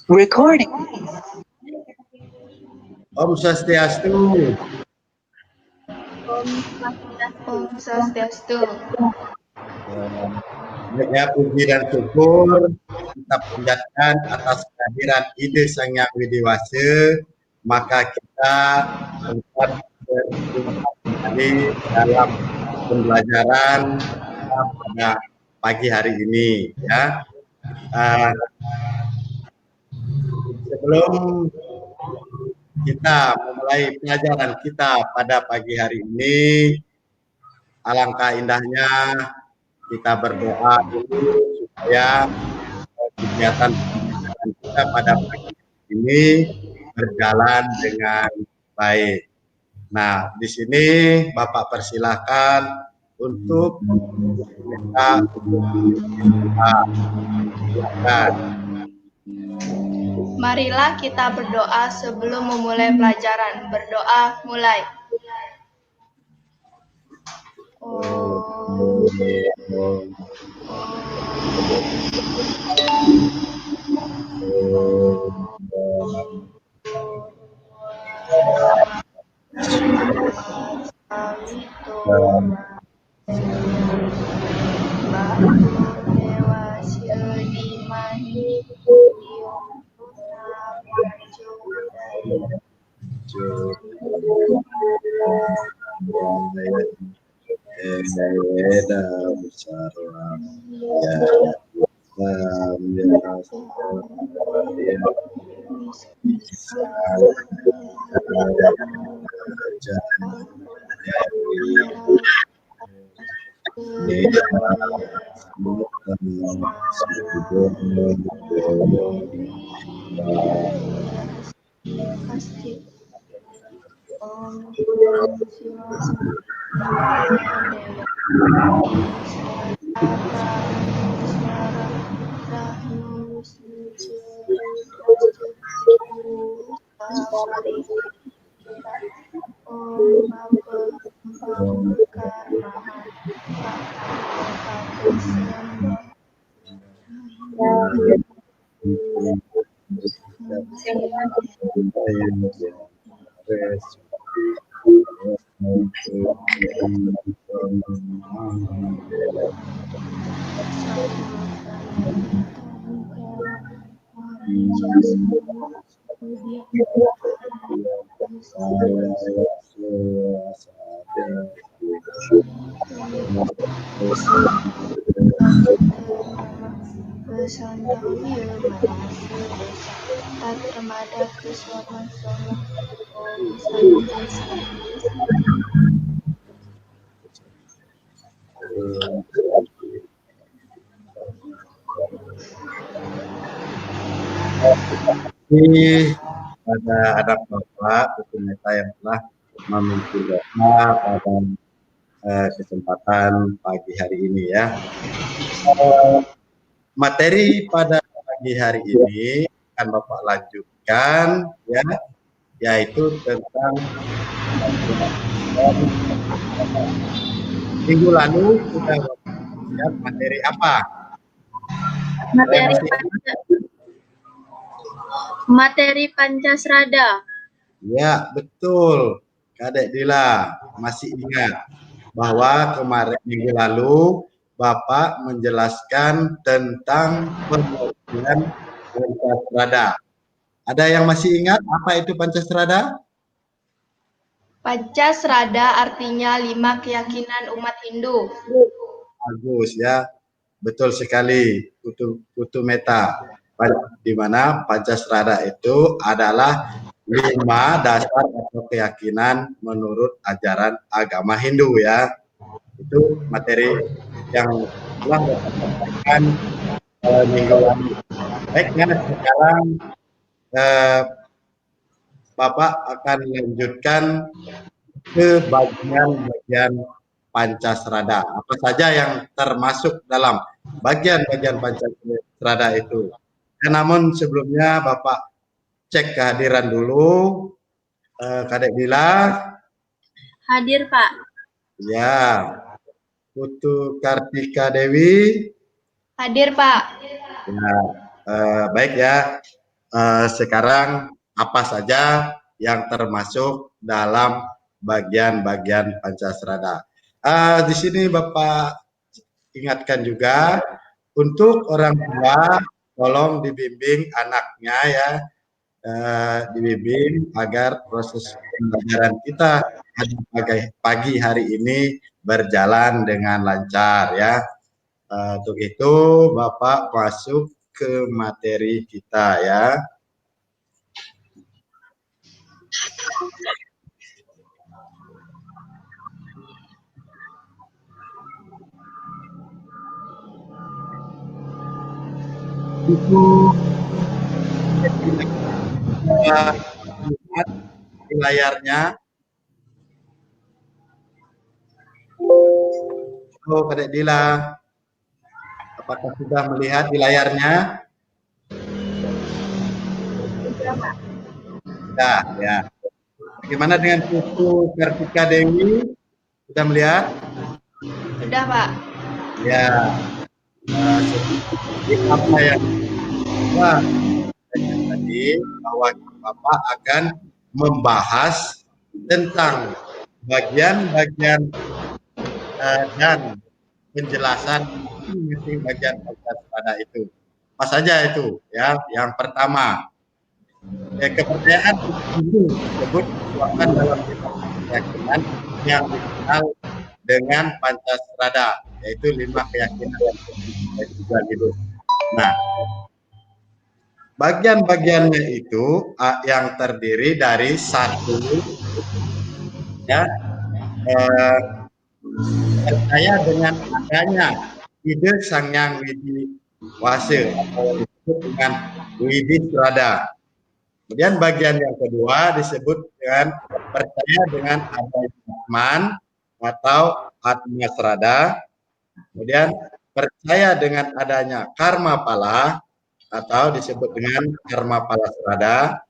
Recording. Om Swastiastu. Om Swastiastu. Ya, puji dan syukur kita panjatkan atas kehadiran ide Sang Yang Widi Wase, maka kita sempat berjumpa kembali dalam pembelajaran pada pagi hari ini. Ya, sebelum kita memulai pelajaran kita pada pagi hari ini, alangkah indahnya kita berdoa dulu supaya kegiatan pembelajaran kita pada pagi ini berjalan dengan baik. Nah, di sini Bapak persilahkan untuk kita silakan. Marilah kita berdoa sebelum memulai pelajaran. Berdoa mulai. Pada anak Bapak Meta yang telah memimpin doa pada kesempatan pagi hari ini ya. Materi pada pagi hari ini akan Bapak lanjutkan ya, yaitu tentang minggu lalu sudah lihat materi apa? Materi Pancasrada. Ya, betul. Kadek Dila masih ingat bahwa kemarin minggu lalu Bapak menjelaskan tentang pengertian Pancasrada. Ada yang masih ingat apa itu Pancasrada? Pancasrada artinya 5 keyakinan umat Hindu. Bagus ya, betul sekali Putu Meta. Di mana Pancasrada itu adalah 5 dasar atau keyakinan menurut ajaran agama Hindu ya. Itu materi yang telah Bapak sampaikan minggu lalu. Baiknya sekarang Bapak akan lanjutkan ke bagian-bagian Pancasrada. Apa saja yang termasuk dalam bagian-bagian Pancasrada itu. Namun sebelumnya Bapak cek kehadiran dulu. Kadek Dila. Hadir, Pak. Ya. Putu Kartika Dewi. Hadir, Pak. Ya, baik ya. sekarang apa saja yang termasuk dalam bagian-bagian Pancasrada. Di sini Bapak ingatkan juga untuk orang tua tolong dibimbing anaknya ya, dibimbing agar proses pembelajaran kita pagi hari ini berjalan dengan lancar ya. Untuk itu Bapak masuk ke materi kita ya. Itu lihat di layarnya. Oh, Kadek Dila, apakah sudah melihat di layarnya? Sudah, ya. Bagaimana dengan Putu Kartika Dewi? Sudah melihat? Sudah, Pak. Ya. Apa yang tadi bahwa Bapak akan membahas tentang bagian-bagian dan penjelasan masing-masing bagian pada itu. Apa saja itu? Ya, yang pertama, kepercayaan itu disebut merupakan dalam keyakinan yang dikenal dengan Pancasrada, yaitu 5 keyakinan dan juga hidup. Nah, bagian-bagiannya itu yang terdiri dari satu, ya, percaya dengan adanya ide Sang Hyang Widi Wase atau disebut dengan Widi Strada. Kemudian bagian yang kedua disebut dengan percaya dengan adanya Atman atau Atma Strada. Kemudian percaya dengan adanya Karma Pala atau disebut dengan Karma Pala Strada.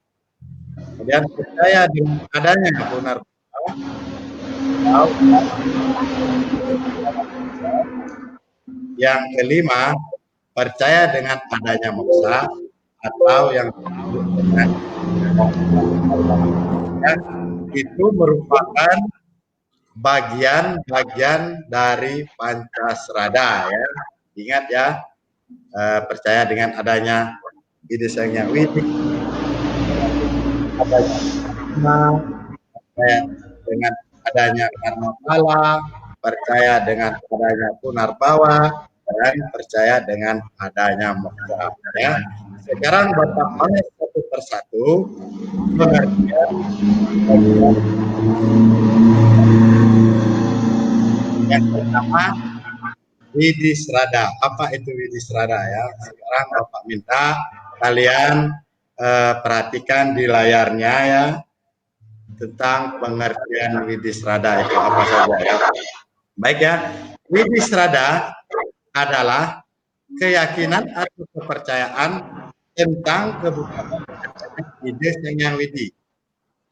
Kemudian percaya dengan adanya Punar atau yang kelima, percaya dengan adanya moksa atau yang disebut dengan itu merupakan bagian-bagian dari Pancasrada ya. Ingat ya, percaya dengan adanya ide Sang Hyang Widi, percaya dengan adanya Karma Pala, percaya dengan adanya Punarbawa, dan percaya dengan adanya moksa. Ya. Sekarang Bapak bahas satu persatu pengertian yang pertama Widi Strada. Apa itu Widi Strada ya? Sekarang Bapak minta kalian perhatikan di layarnya ya tentang pengertian Widi Strada itu apa saja ya. Baik ya, Widi Strada adalah keyakinan atau kepercayaan tentang kebenaran ide Sang Hyang Widi.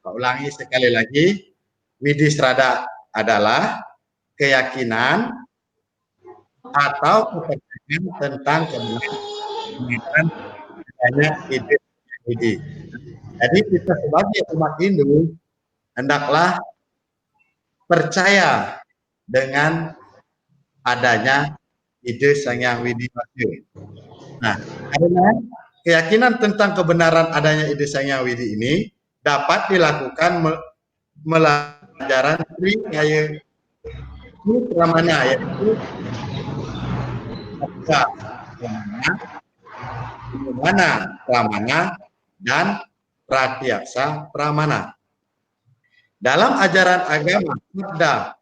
Saya ulangi sekali lagi, Widi Strada adalah keyakinan atau kepercayaan tentang kebenaran adanya ide Sang Hyang Widi. Jadi kita sebagai umat Hindu hendaklah percaya dengan adanya ide Sang Hyang Widi Wase. Nah, karena keyakinan tentang kebenaran adanya ide Sang Hyang Widi ini dapat dilakukan melalui ajaran Sri Kaya Pramana, yaitu Pramana dan Pratyaksa Pramana. Dalam ajaran agama Buddha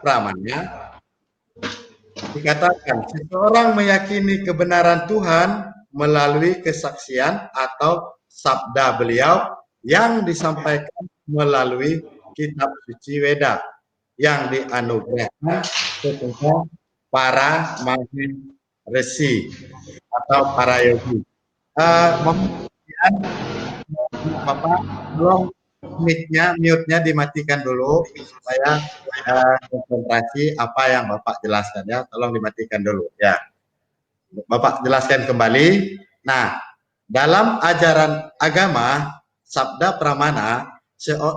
Pramana dikatakan seseorang meyakini kebenaran Tuhan melalui kesaksian atau sabda beliau yang disampaikan melalui kitab suci Weda yang dianugerahkan kepada para mahiresi atau para yogi. Kemudian Bapak tolong mute-nya dimatikan dulu supaya konsentrasi apa yang Bapak jelaskan ya. Tolong dimatikan dulu ya. Bapak jelaskan kembali. Nah, Dalam ajaran agama, sabda pramana,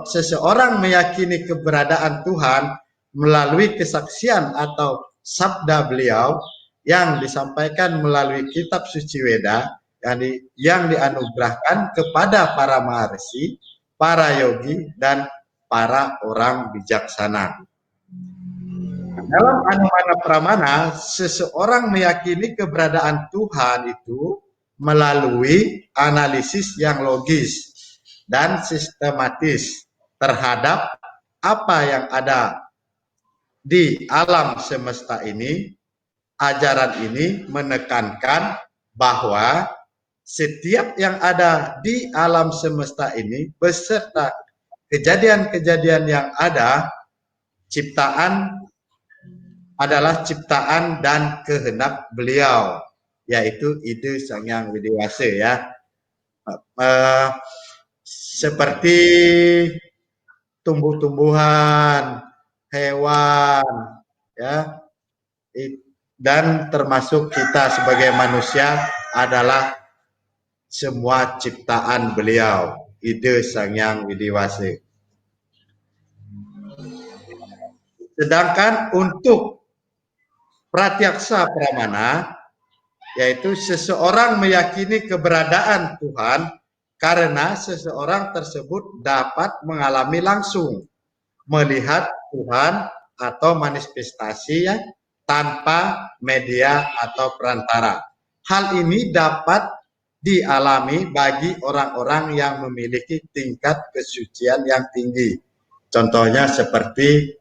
seseorang meyakini keberadaan Tuhan melalui kesaksian atau sabda beliau yang disampaikan melalui kitab suci Weda yang dianugerahkan kepada para maharsi, para yogi, dan para orang bijaksana. Dalam Anumana Pramana, seseorang meyakini keberadaan Tuhan itu melalui analisis yang logis dan sistematis terhadap apa yang ada di alam semesta ini. Ajaran ini menekankan bahwa setiap yang ada di alam semesta ini beserta kejadian-kejadian yang ada, ciptaan adalah ciptaan dan kehendak beliau, yaitu ide Sang Hyang Widiwasa ya. Seperti tumbuh-tumbuhan, hewan, ya, dan termasuk kita sebagai manusia adalah semua ciptaan beliau, ide Sang Hyang Widiwasa. Sedangkan untuk pratyaksa pramana, yaitu seseorang meyakini keberadaan Tuhan karena seseorang tersebut dapat mengalami langsung, melihat Tuhan atau manifestasinya tanpa media atau perantara. Hal ini dapat dialami bagi orang-orang yang memiliki tingkat kesucian yang tinggi. Contohnya seperti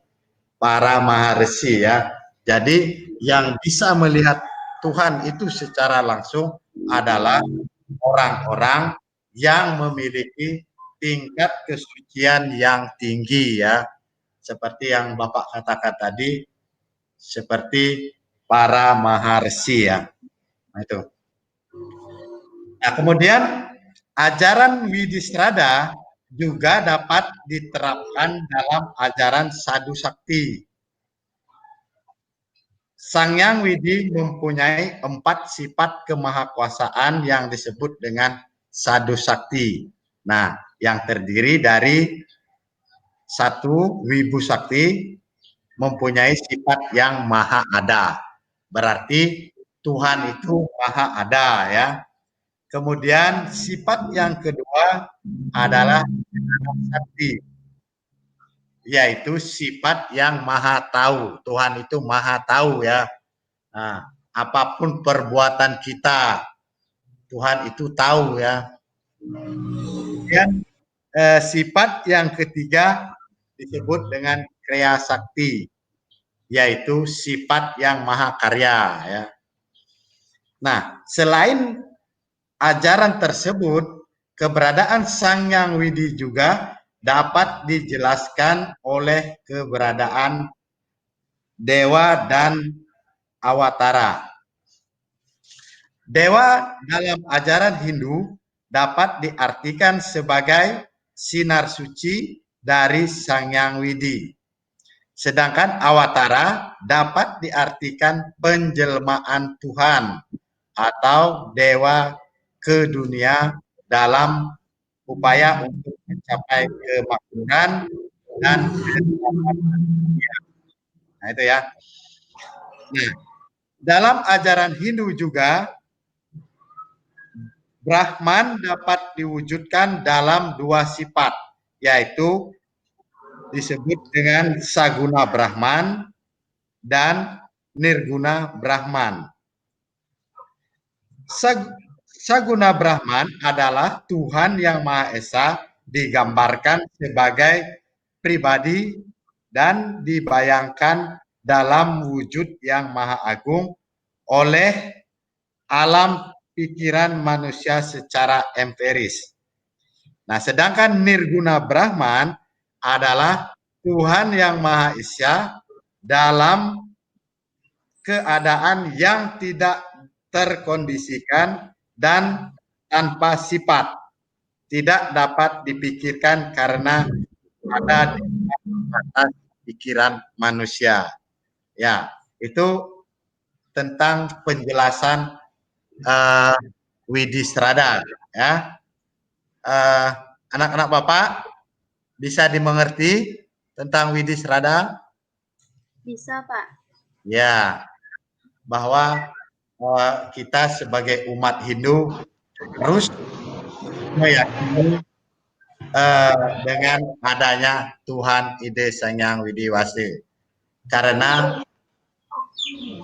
para maharsi ya. Jadi yang bisa melihat Tuhan itu secara langsung adalah orang-orang yang memiliki tingkat kesucian yang tinggi ya. Seperti yang Bapak katakan tadi, seperti para maharsi ya. Nah, itu. Nah, kemudian ajaran Widisrada juga dapat diterapkan dalam ajaran Sadhu Sakti. Sang Hyang Widi mempunyai 4 sifat kemahakuasaan yang disebut dengan Sadhu Sakti. Nah, yang terdiri dari 1 Wibu Sakti, mempunyai sifat yang maha ada. Berarti Tuhan itu maha ada ya. Kemudian sifat yang kedua adalah sakti, yaitu sifat yang maha tahu. Tuhan itu maha tahu ya. Nah, apapun perbuatan kita, Tuhan itu tahu ya. Kemudian sifat yang ketiga disebut dengan Kriya Sakti, yaitu sifat yang maha karya ya. Nah, selain ajaran tersebut, keberadaan Sang Hyang Widi juga dapat dijelaskan oleh keberadaan dewa dan awatara. Dewa dalam ajaran Hindu dapat diartikan sebagai sinar suci dari Sang Hyang Widi. Sedangkan awatara dapat diartikan penjelmaan Tuhan atau dewa ke dunia dalam upaya untuk mencapai kemakmuran dan keselamatan. Nah, itu ya. Nah, dalam ajaran Hindu juga Brahman dapat diwujudkan dalam 2 sifat, yaitu disebut dengan Saguna Brahman dan Nirguna Brahman. Saguna Brahman adalah Tuhan yang Maha Esa digambarkan sebagai pribadi dan dibayangkan dalam wujud yang Maha Agung oleh alam pikiran manusia secara empiris. Nah, sedangkan Nirguna Brahman adalah Tuhan yang Maha Esa dalam keadaan yang tidak terkondisikan dan tanpa sifat, tidak dapat dipikirkan karena ada di atas pikiran manusia. Ya, itu tentang penjelasan Widisrada, ya. Anak-anak Bapak bisa dimengerti tentang Widisrada? Bisa, Pak. Ya, bahwa kita sebagai umat Hindu harus meyakini dengan adanya Tuhan Ide Sang Hyang Widi Wase. Karena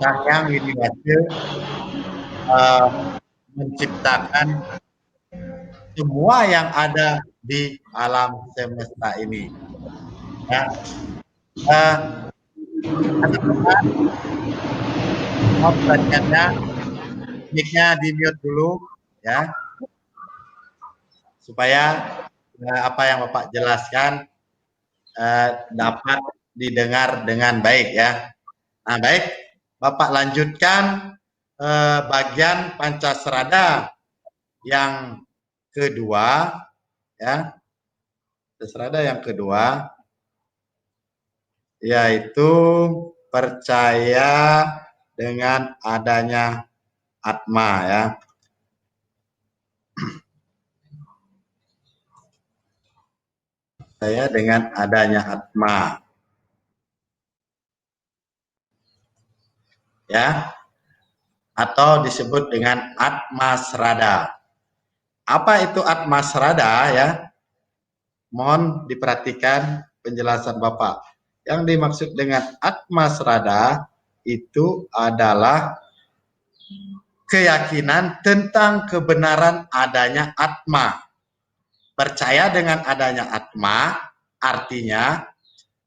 Sang Hyang Widi Wase menciptakan semua yang ada di alam semesta ini. Ya, anak-anak, mohon perhatiannya, mic-nya di mute dulu, ya, supaya apa yang Bapak jelaskan dapat didengar dengan baik, ya. Nah, baik, Bapak lanjutkan bagian Pancasrada yang kedua, ya. Pancasrada yang kedua yaitu percaya dengan adanya Atma, ya. Percaya dengan adanya Atma, ya, atau disebut dengan Atmasrada. Apa itu Atmasrada, ya? Mohon diperhatikan penjelasan Bapak. Yang dimaksud dengan Atmasrada itu adalah keyakinan tentang kebenaran adanya Atma. Percaya dengan adanya Atma artinya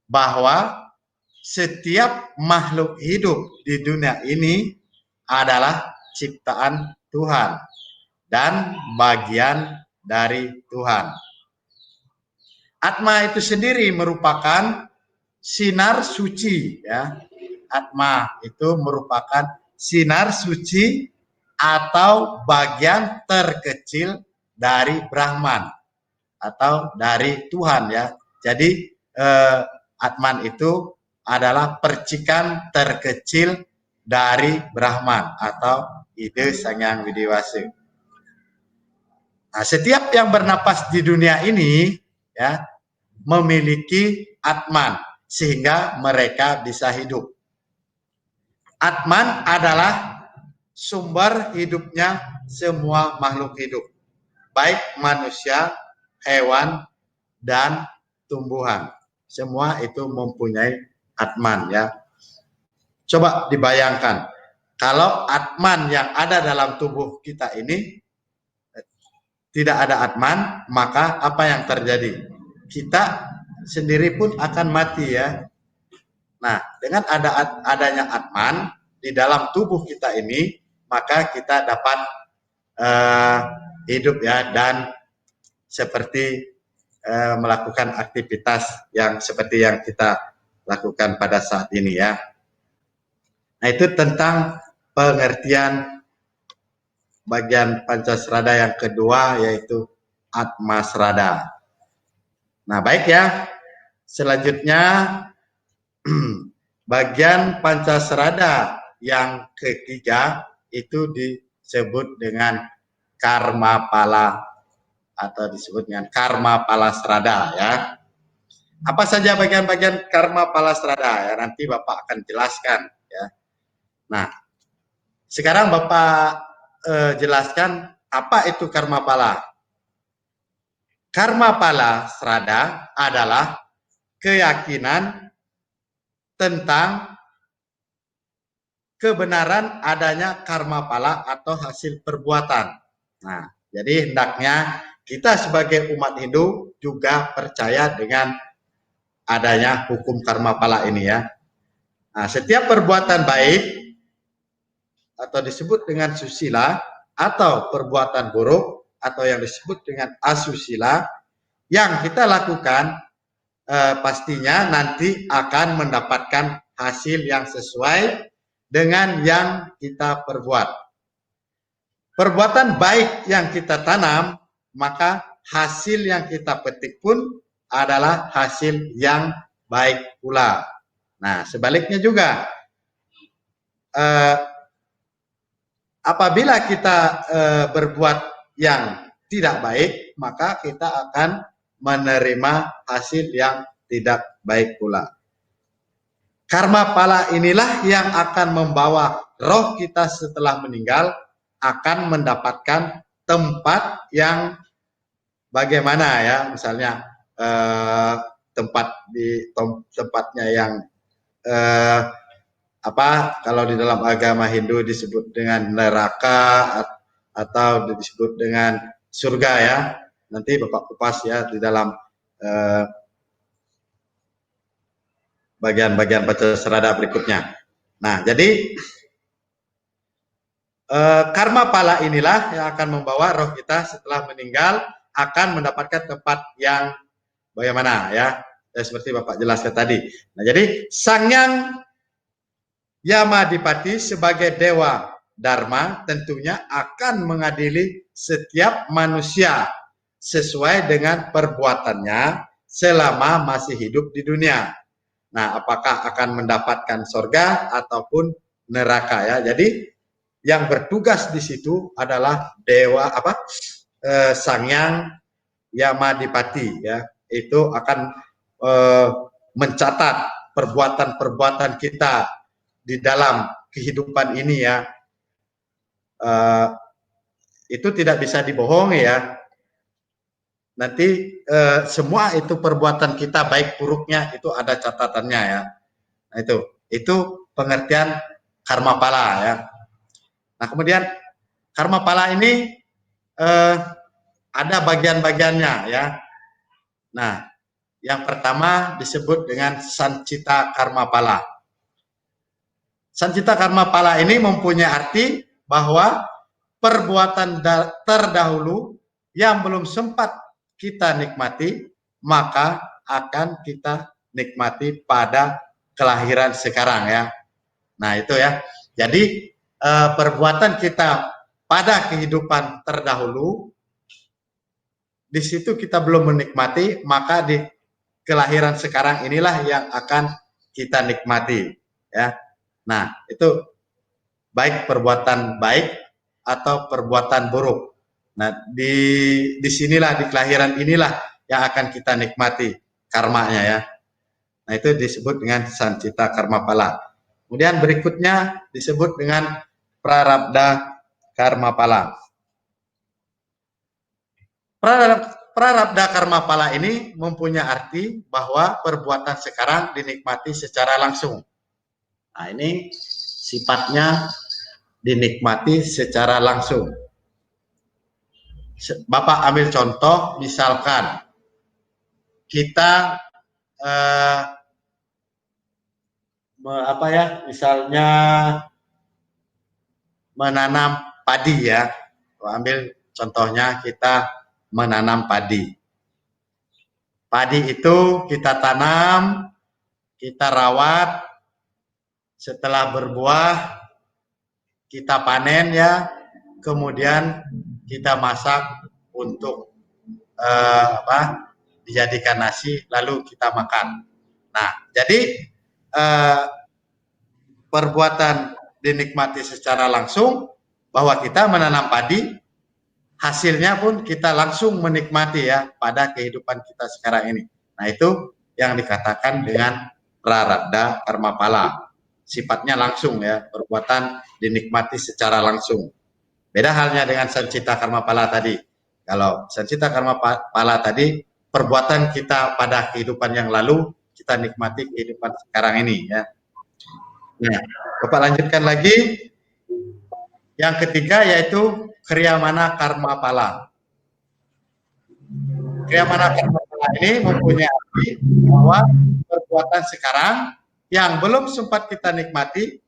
bahwa setiap makhluk hidup di dunia ini adalah ciptaan Tuhan dan bagian dari Tuhan. Atma itu sendiri merupakan sinar suci, ya. Atma itu merupakan sinar suci atau bagian terkecil dari Brahman atau dari Tuhan, ya. Jadi Atman itu adalah percikan terkecil dari Brahman atau ide Sang Hyang Widi Wase. Nah, setiap yang bernapas di dunia ini, ya, memiliki Atman sehingga mereka bisa hidup. Atman adalah sumber hidupnya semua makhluk hidup, baik manusia, hewan, dan tumbuhan. Semua itu mempunyai Atman, ya. Coba dibayangkan, kalau Atman yang ada dalam tubuh kita ini tidak ada Atman, maka apa yang terjadi? Kita sendiri pun akan mati, ya. Nah, dengan adanya Atman di dalam tubuh kita ini, maka kita dapat hidup, ya, dan seperti melakukan aktivitas yang seperti yang kita lakukan pada saat ini, ya. Nah, itu tentang pengertian bagian Pancasrada yang kedua, yaitu Atmasrada. Nah, baik, ya. Selanjutnya bagian Pancasrada yang ketiga itu disebut dengan Karma Pala atau disebut dengan Karma Palasrada, ya. Apa saja bagian-bagian Karma Palasrada, ya, nanti Bapak akan jelaskan, ya. Nah, sekarang Bapak jelaskan apa itu Karma Pala. Karma Palasrada adalah keyakinan tentang kebenaran adanya karma pala atau hasil perbuatan. Nah, jadi hendaknya kita sebagai umat Hindu juga percaya dengan adanya hukum karma pala ini, ya. Nah, setiap perbuatan baik atau disebut dengan susila atau perbuatan buruk atau yang disebut dengan asusila yang kita lakukan pastinya nanti akan mendapatkan hasil yang sesuai dengan yang kita perbuat. Perbuatan baik yang kita tanam, maka hasil yang kita petik pun adalah hasil yang baik pula. Nah, sebaliknya juga apabila kita berbuat yang tidak baik, maka kita akan menerima hasil yang tidak baik pula. Karma pala inilah yang akan membawa roh kita setelah meninggal akan mendapatkan tempat yang bagaimana ya, misalnya tempatnya yang kalau di dalam agama Hindu disebut dengan neraka atau disebut dengan surga ya. Nanti Bapak kupas ya di dalam bagian-bagian baca serada berikutnya. Nah, jadi karma pala inilah yang akan membawa roh kita setelah meninggal akan mendapatkan tempat yang bagaimana ya, seperti Bapak jelaskan tadi. Nah, jadi Sangyang Yamadipati sebagai dewa Dharma tentunya akan mengadili setiap manusia sesuai dengan perbuatannya selama masih hidup di dunia. Nah, apakah akan mendapatkan surga ataupun neraka ya. Jadi yang bertugas di situ adalah dewa Sangyang Yamadipati ya. Itu akan mencatat perbuatan-perbuatan kita di dalam kehidupan ini ya. Itu tidak bisa dibohongi ya. Nanti semua itu perbuatan kita baik buruknya itu ada catatannya ya. Nah, itu pengertian karma pala ya. Nah, kemudian karma pala ini ada bagian-bagiannya ya. Nah, yang pertama disebut dengan sancita karma pala. Sancita karma pala ini mempunyai arti bahwa perbuatan terdahulu yang belum sempat kita nikmati, maka akan kita nikmati pada kelahiran sekarang ya. Nah, itu ya. Jadi perbuatan kita pada kehidupan terdahulu, di situ kita belum menikmati, maka di kelahiran sekarang inilah yang akan kita nikmati ya. Nah, itu baik perbuatan baik atau perbuatan buruk. Nah, di sinilah, di kelahiran inilah yang akan kita nikmati karmanya ya. Nah, itu disebut dengan sancita karma pala. Kemudian berikutnya disebut dengan prarabdha karma pala. Prarabdha karma pala ini mempunyai arti bahwa perbuatan sekarang dinikmati secara langsung. Nah, ini sifatnya dinikmati secara langsung. Bapak ambil contoh, misalkan kita misalnya menanam padi ya. Ambil contohnya kita menanam padi. Padi itu kita tanam, kita rawat, setelah berbuah kita panen ya, kemudian kita masak untuk dijadikan nasi, lalu kita makan. Nah, jadi perbuatan dinikmati secara langsung bahwa kita menanam padi, hasilnya pun kita langsung menikmati ya pada kehidupan kita sekarang ini. Nah, itu yang dikatakan dengan prarabdha karma pala. Sifatnya langsung ya, perbuatan dinikmati secara langsung. Beda halnya dengan sancita karma pala tadi. Kalau sancita karma pala tadi, perbuatan kita pada kehidupan yang lalu, kita nikmati kehidupan sekarang ini ya. Nah, Bapak lanjutkan lagi. Yang ketiga yaitu kriyamana karma pala. Kriyamana karma pala ini mempunyai arti bahwa perbuatan sekarang yang belum sempat kita nikmati,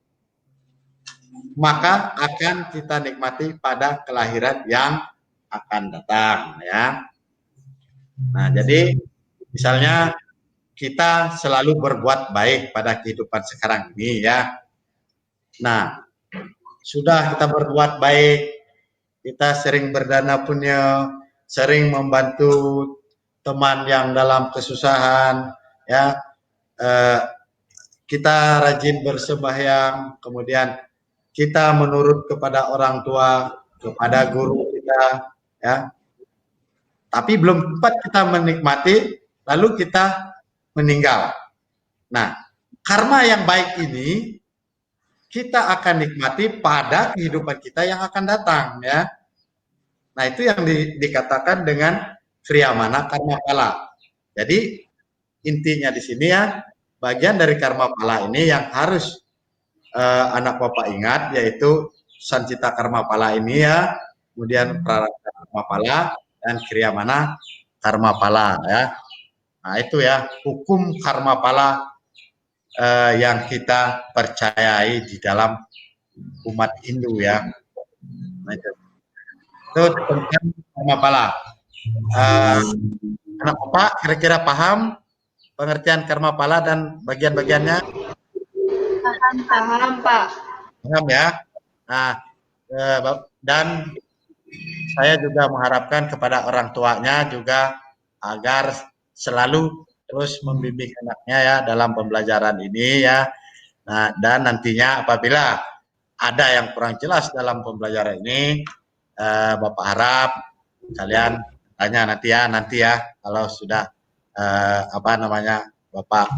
maka akan kita nikmati pada kelahiran yang akan datang ya. Nah, jadi misalnya kita selalu berbuat baik pada kehidupan sekarang ini ya. Nah, sudah kita berbuat baik, kita sering berdana punya, sering membantu teman yang dalam kesusahan ya. Kita rajin bersembahyang, kemudian kita menurut kepada orang tua, kepada guru kita, ya. Tapi belum sempat kita menikmati, lalu kita meninggal. Nah, karma yang baik ini kita akan nikmati pada kehidupan kita yang akan datang, ya. Nah, itu yang dikatakan dengan kriyamana karma pala. Jadi intinya di sini ya, bagian dari karma pala ini yang harus anak Bapak ingat, yaitu sancita karma pala ini ya, kemudian prarabdha karma pala dan kriyamana karma pala ya. Nah, itu ya hukum karma pala yang kita percayai di dalam umat Hindu ya. Nah, itu tentang karma pala. Anak Bapak kira-kira paham pengertian karma pala dan bagian-bagiannya? Paham, Pak. Paham ya. Nah, dan saya juga mengharapkan kepada orang tuanya juga agar selalu terus membimbing anaknya ya dalam pembelajaran ini ya. Nah, dan nantinya apabila ada yang kurang jelas dalam pembelajaran ini, Bapak harap kalian tanya nanti ya kalau sudah Bapak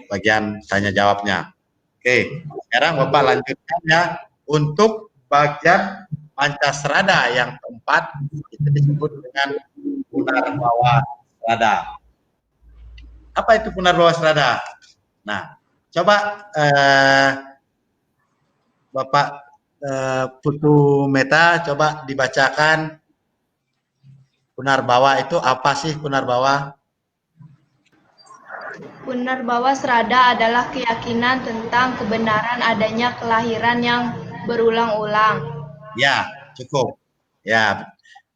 bagian tanya jawabnya. Oke, sekarang Bapak lanjutkan ya untuk bagian Pancasrada yang keempat, itu disebut dengan Punarbawa Srada. Apa itu Punarbawa Srada? Nah, coba Bapak Putu Meta coba dibacakan Punarbawa itu apa sih Punarbawa? Punarbawa Srada adalah keyakinan tentang kebenaran adanya kelahiran yang berulang-ulang. Ya, cukup. Ya,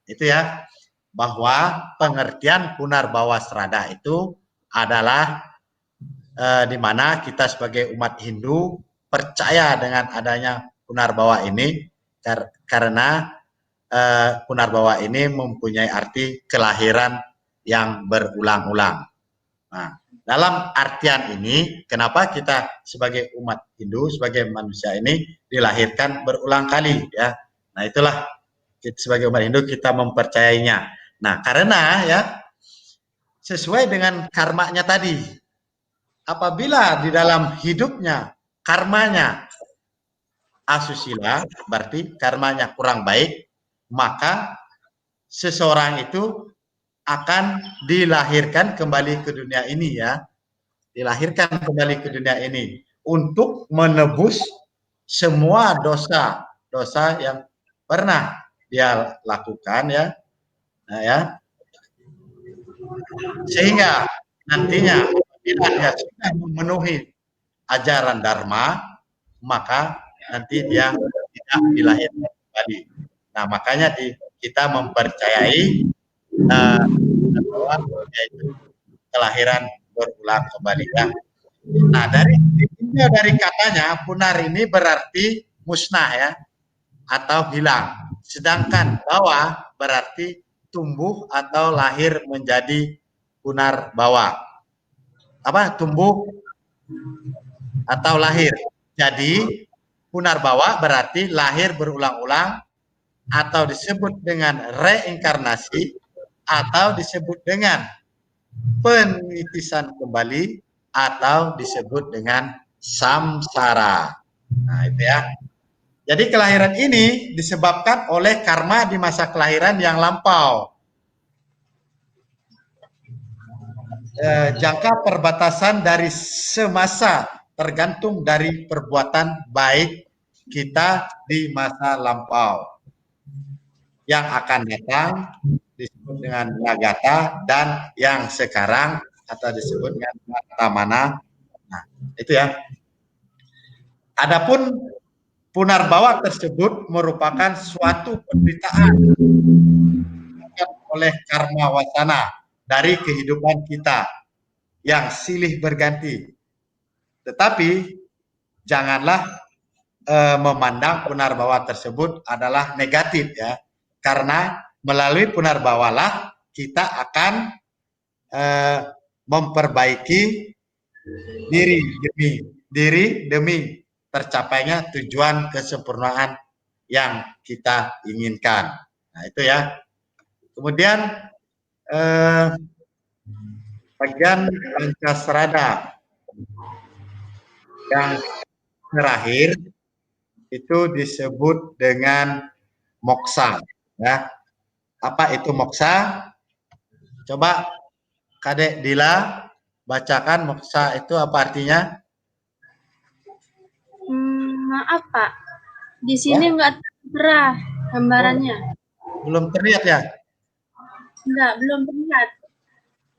itu ya. Bahwa pengertian Punarbawa Srada itu adalah di mana kita sebagai umat Hindu percaya dengan adanya Punarbawa ini karena Punarbawa ini mempunyai arti kelahiran yang berulang-ulang. Nah, dalam artian ini, kenapa kita sebagai umat Hindu, sebagai manusia ini dilahirkan berulang kali ya. Nah, itulah kita, sebagai umat Hindu kita mempercayainya. Nah, karena ya sesuai dengan karmanya tadi, apabila di dalam hidupnya karmanya asusila, berarti karmanya kurang baik, maka seseorang itu akan dilahirkan kembali ke dunia ini ya. Dilahirkan kembali ke dunia ini untuk menebus semua dosa yang pernah dia lakukan ya. Nah, ya. Sehingga nantinya bila dia sudah memenuhi ajaran Dharma, maka nanti dia tidak dilahirkan kembali. Nah, makanya kita mempercayai bahwa yaitu kelahiran berulang kembali ya. Nah, dari katanya punar ini berarti musnah ya atau hilang. Sedangkan bawah berarti tumbuh atau lahir menjadi punar bawah. Apa? Tumbuh atau lahir. Jadi punar bawah berarti lahir berulang-ulang atau disebut dengan reinkarnasi atau disebut dengan penitisan kembali atau disebut dengan samsara. Nah, itu ya. Jadi kelahiran ini disebabkan oleh karma di masa kelahiran yang lampau. Jangka perbatasan dari semasa tergantung dari perbuatan baik kita di masa lampau. Yang akan datang disebut dengan nagata dan yang sekarang atau disebut dengan Vartamana. Nah, itu ya. Adapun punarbawa tersebut merupakan suatu penderitaan oleh karma wasana dari kehidupan kita yang silih berganti. Tetapi janganlah memandang punarbawa tersebut adalah negatif ya. Karena melalui punarbawalah kita akan memperbaiki diri demi tercapainya tujuan kesempurnaan yang kita inginkan. Nah, itu ya. Kemudian bagian Pancasrada yang terakhir itu disebut dengan moksa. Ya, apa itu moksa? Coba Kadek Dila bacakan moksa itu apa artinya? Maaf Pak, di sini nggak tertera gambarannya. Belum terlihat ya? Enggak, belum terlihat.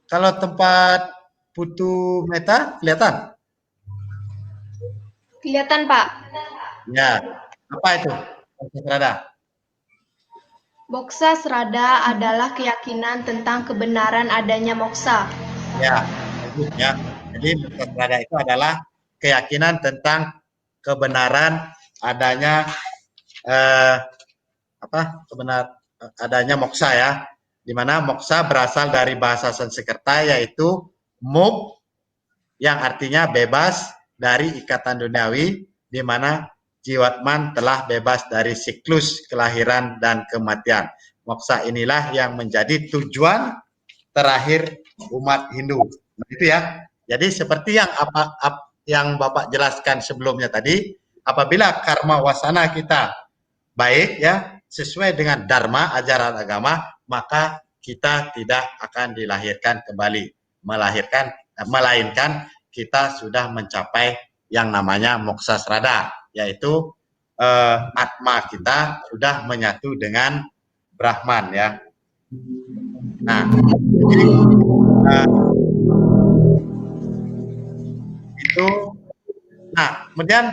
Kalau tempat Putu Meta kelihatan? Kelihatan, Pak. Ya, apa itu? Pancasrada. Moksa Srada adalah keyakinan tentang kebenaran adanya moksa. Ya, bagus ya. Jadi Pancasrada itu adalah keyakinan tentang kebenaran adanya adanya moksa ya. Di mana moksa berasal dari bahasa Sanskerta yaitu muk yang artinya bebas dari ikatan duniawi, di mana jiwatman telah bebas dari siklus kelahiran dan kematian. Moksa inilah yang menjadi tujuan terakhir umat Hindu. Nah, itu ya. Jadi seperti yang Bapak jelaskan sebelumnya tadi, apabila karma wasana kita baik ya, sesuai dengan dharma ajaran agama, maka kita tidak akan dilahirkan kembali, melainkan kita sudah mencapai yang namanya moksa srada, yaitu atma kita sudah menyatu dengan Brahman ya. Nah, itu. Nah, kemudian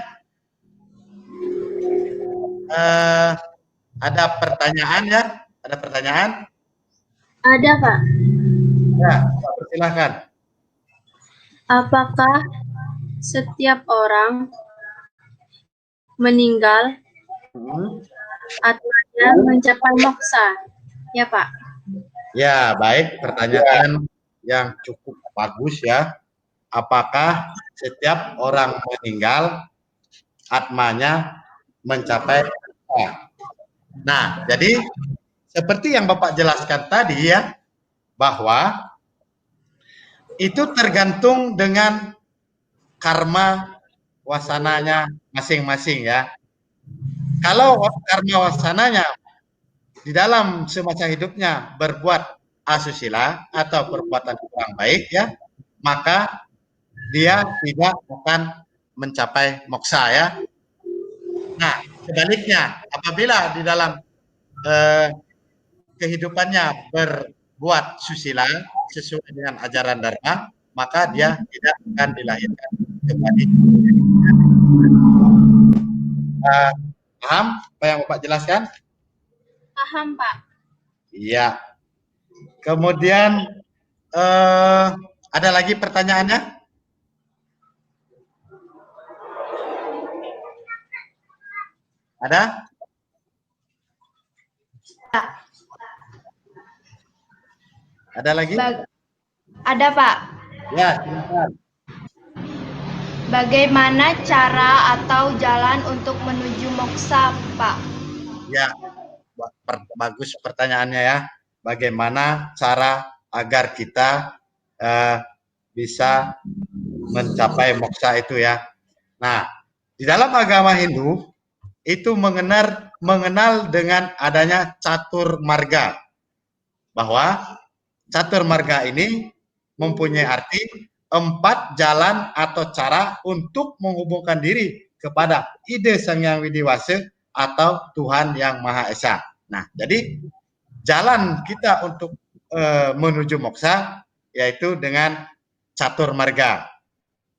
ada pertanyaan ya? Ada pertanyaan? Ada Pak. Ya, silakan. Apakah setiap orang meninggal atmanya mencapai moksa? Ya Pak. Ya, baik. Pertanyaan yang cukup bagus ya. Apakah setiap orang meninggal atmanya mencapai moksa? Nah, jadi seperti yang Bapak jelaskan tadi ya, bahwa itu tergantung dengan karma wasananya masing-masing ya. Kalau karma wasananya di dalam semasa hidupnya berbuat asusila atau perbuatan kurang baik ya, maka dia tidak akan mencapai moksa ya. Nah, sebaliknya apabila di dalam kehidupannya berbuat susila sesuai dengan ajaran dharma, maka dia tidak akan dilahirkan kembali. Paham apa yang Bapak jelaskan? Paham Pak. Iya. Kemudian ada lagi pertanyaannya? Ada? Ada lagi? Ada Pak. Ya, silakan. Bagaimana cara atau jalan untuk menuju moksa, Pak? Ya, bagus pertanyaannya ya. Bagaimana cara agar kita bisa mencapai moksa itu ya. Nah, di dalam agama Hindu itu mengenal dengan adanya catur marga. Bahwa catur marga ini mempunyai arti 4 jalan atau cara untuk menghubungkan diri kepada ide Sang Hyang Widi Wasa atau Tuhan Yang Maha Esa. Nah, jadi jalan kita untuk menuju moksa yaitu dengan catur marga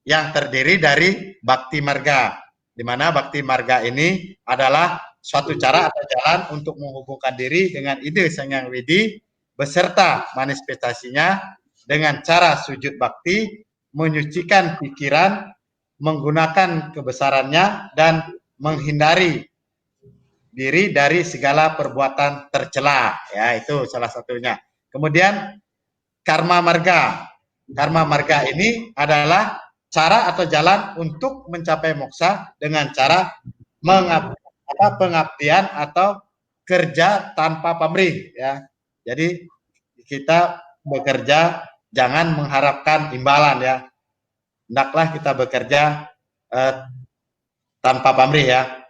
yang terdiri dari bakti marga, di mana bakti marga ini adalah suatu cara atau jalan untuk menghubungkan diri dengan ide Sang Hyang Widi beserta manifestasinya dengan cara sujud bakti, menyucikan pikiran, menggunakan kebesarannya dan menghindari diri dari segala perbuatan tercela. Ya, itu salah satunya. Kemudian karma marga. Karma marga ini adalah cara atau jalan untuk mencapai moksa dengan cara pengabdian atau kerja tanpa pamrih ya. Jadi kita bekerja jangan mengharapkan imbalan ya. Hendaklah kita bekerja tanpa pamrih ya.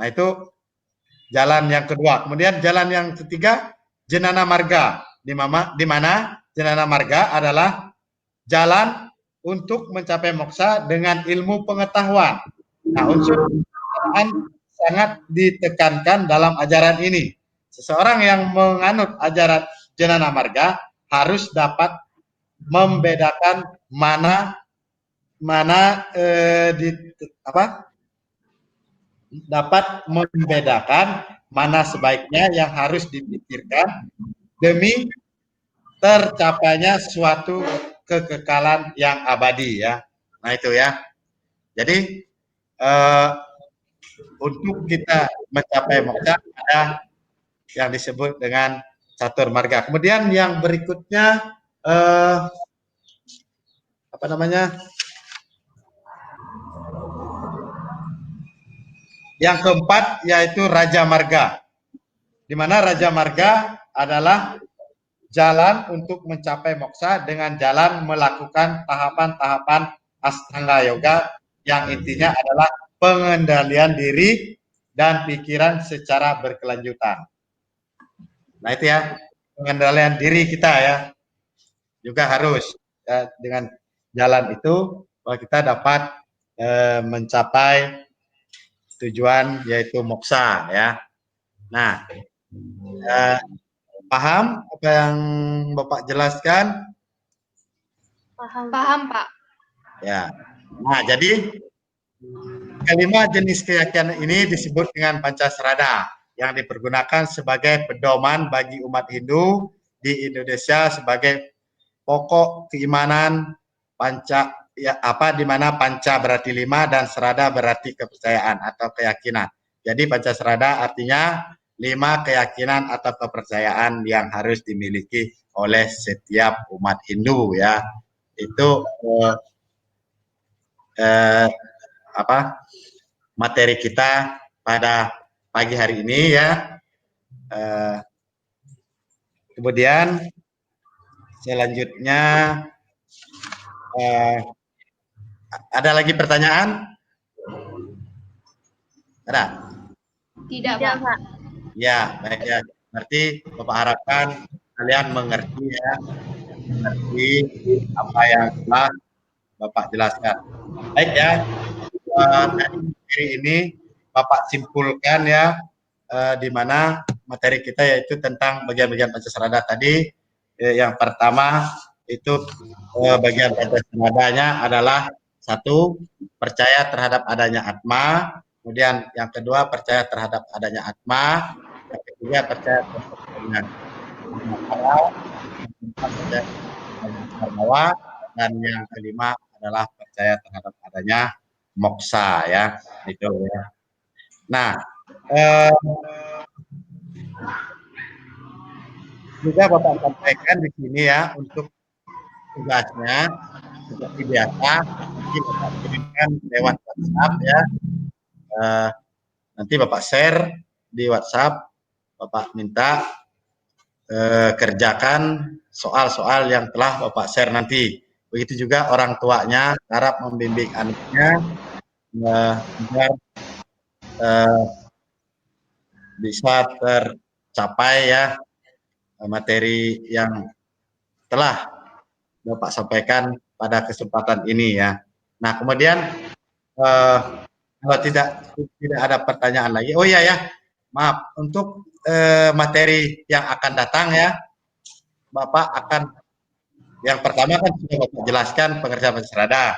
Nah itu jalan yang kedua. Kemudian jalan yang ketiga, jenana marga. Di mana jenana marga adalah jalan untuk mencapai moksa dengan ilmu pengetahuan. Nah, unsur pengetahuan sangat ditekankan dalam ajaran ini. Seseorang yang menganut ajaran jenana marga harus dapat membedakan dapat membedakan mana sebaiknya yang harus dipikirkan demi tercapainya suatu kekekalan yang abadi ya. Nah itu ya. Jadi untuk kita mencapai moksa ada yang disebut dengan catur marga. Kemudian yang berikutnya apa namanya? Yang keempat yaitu Raja Marga. Di mana Raja Marga adalah jalan untuk mencapai moksa dengan jalan melakukan tahapan-tahapan Astanga Yoga yang intinya adalah pengendalian diri dan pikiran secara berkelanjutan. Nah itu ya, pengendalian diri kita ya juga harus ya, dengan jalan itu bahwa kita dapat mencapai tujuan yaitu moksa ya. Nah, paham apa yang Bapak jelaskan? Paham, Pak. Ya. Nah, jadi kelima jenis keyakinan ini disebut dengan Pancasrada yang dipergunakan sebagai pedoman bagi umat Hindu di Indonesia sebagai pokok keimanan di mana panca berarti 5 dan serada berarti kepercayaan atau keyakinan. Jadi Pancasrada artinya 5 keyakinan atau kepercayaan yang harus dimiliki oleh setiap umat Hindu ya. Itu materi kita pada pagi hari ini ya. Kemudian selanjutnya ada lagi pertanyaan? Ada? Tidak, Pak. Ya, baik ya. Berarti Bapak harapkan kalian mengerti ya, mengerti apa yang telah Bapak jelaskan. Baik ya, materi ini Bapak simpulkan ya, di mana materi kita yaitu tentang bagian-bagian Pancasrada tadi. Yang pertama itu bagian Pancasradanya adalah 1, percaya terhadap adanya Atma. Kemudian yang kedua percaya terhadap adanya Atma. Yang ketiga percaya terhadap adanya bawah, dan yang kelima adalah percaya terhadap adanya moksa ya, itu ya. Nah, juga Bapak sampaikan di sini ya untuk tugasnya seperti biasa nanti Bapak kirimkan lewat WhatsApp ya. Nanti Bapak share di WhatsApp, Bapak minta kerjakan soal-soal yang telah Bapak share nanti. Begitu juga orang tuanya harap membimbing anaknya agar bisa tercapai ya materi yang telah Bapak sampaikan pada kesempatan ini ya. Nah kemudian kalau tidak ada pertanyaan lagi, oh iya ya, maaf untuk materi yang akan datang ya, Bapak akan yang pertama kan sudah Bapak jelaskan pengerjaan Pancasrada.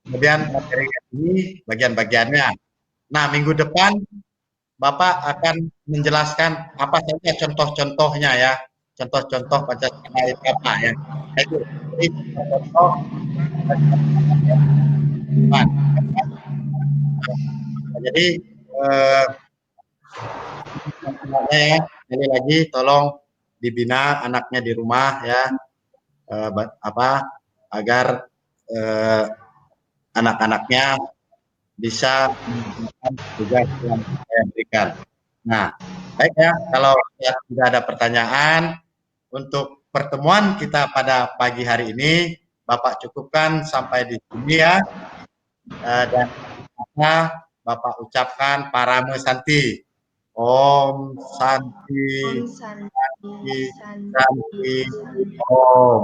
Kemudian materi ini bagian-bagiannya. Nah minggu depan Bapak akan menjelaskan apa saja contoh-contohnya ya, contoh-contoh Pancasila itu apa ya. Itu contoh jadi ya, sekali lagi tolong dibina anaknya di rumah ya, agar anak-anaknya bisa mengerjakan tugas yang saya berikan. Nah, baik ya, kalau tidak ada pertanyaan untuk pertemuan kita pada pagi hari ini, Bapak cukupkan sampai di sini ya. Dan Bapak ucapkan parame santi. Om Santi, Om Santi, Santi, Santi, Santi, Santi. Om.